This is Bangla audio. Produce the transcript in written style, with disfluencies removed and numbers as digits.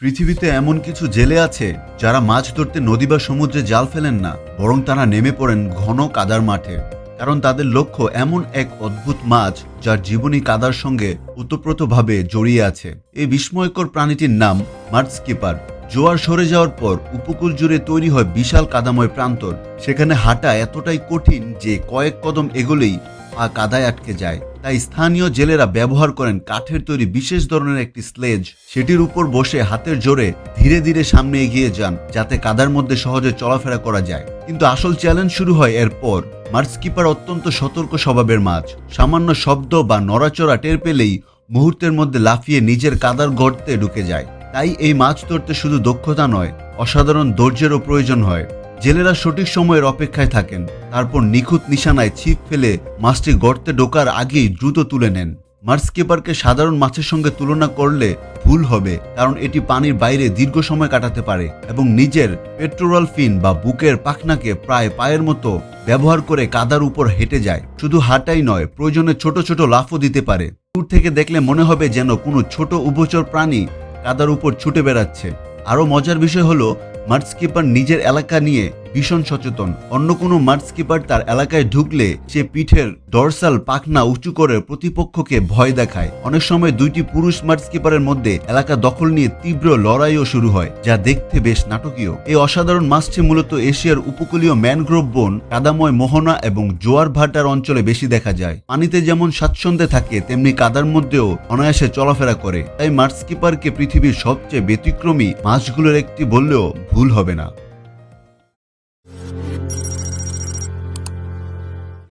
পৃথিবীতে এমন কিছু জেলে আছে যারা মাছ ধরতে নদী বা সমুদ্রে জাল ফেলেন না, বরং তারা নেমে পড়েন ঘন কাদার মাঠে। কারণ তাদের লক্ষ্য এমন এক অদ্ভুত মাছ যার জীবনী কাদার সঙ্গে ওতপ্রোতভাবে জড়িয়ে আছে। এই বিস্ময়কর প্রাণীটির নাম মাডস্কিপার। জোয়ার সরে যাওয়ার পর উপকূল জুড়ে তৈরি হয় বিশাল কাদাময় প্রান্তর। সেখানে হাঁটা এতটাই কঠিন যে কয়েক কদম এগোলেই পা কাদায় আটকে যায়। তাই স্থানীয় জেলেরা ব্যবহার করেন কাঠের তৈরি বিশেষ ধরনের একটি স্লেজ। সেটির উপর বসে হাতের জোরে ধীরে ধীরে সামনে এগিয়ে যান, যাতে কাদার মধ্যে সহজে চলাফেরা করা যায়। কিন্তু আসল চ্যালেঞ্জ শুরু হয় এরপর। মাডস্কিপার অত্যন্ত সতর্ক স্বভাবের মাছ। সামান্য শব্দ বা নড়াচড়া টের পেলেই মুহূর্তের মধ্যে লাফিয়ে নিজের কাদার গর্তে ঢুকে যায়। তাই এই মাছ ধরতে শুধু দক্ষতা নয়, অসাধারণ ধৈর্যেরও প্রয়োজন হয়। জেলেরা সঠিক সময়ের অপেক্ষায় থাকেন, তারপর নিখুঁত নিশানায় ছিপ ফেলে মাছটি গর্তে ঢোকার আগেই দ্রুত তুলে নেন। মাডস্কিপারকে সাধারণ মাছের সঙ্গে তুলনা করলে ভুল হবে, কারণ এটি পানির বাইরে দীর্ঘ সময় কাটাতে পারে এবং নিজের পেট্রোরাল ফিন বা বুকের পাখনাকে প্রায় পায়ের মতো ব্যবহার করে কাদার উপর হেঁটে যায়। শুধু হাঁটাই নয়, প্রয়োজনে ছোট ছোট লাফও দিতে পারে। দূর থেকে দেখলে মনে হবে যেন কোনো ছোট উভচর প্রাণী কাদার উপর ছুটে বেড়াচ্ছে। আরও মজার বিষয় হলো, মাডস্কিপার নিজের এলাকা নিয়ে ভীষণ সচেতন। অন্য কোনো মাডস্কিপার তার এলাকায় ঢুকলে সে পিঠের ডরসাল পাখনা উঁচু করে প্রতিপক্ষকে ভয় দেখায়। অনেক সময় দুইটি পুরুষ মাডস্কিপারের মধ্যে এলাকা দখল নিয়ে তীব্র লড়াইও শুরু হয়, যা দেখতে বেশ নাটকীয়। এই অসাধারণ মাছটি মূলত এশিয়ার উপকূলীয় ম্যানগ্রোভ বন, কাদাময় মোহনা এবং জোয়ার ভাটার অঞ্চলে বেশি দেখা যায়। পানিতে যেমন স্বাচ্ছন্দ্যে থাকে, তেমনি কাদার মধ্যেও অনায়াসে চলাফেরা করে। তাই মাডস্কিপারকে পৃথিবীর সবচেয়ে ব্যতিক্রমী মাছগুলোর একটি বললেও ভুল হবে না।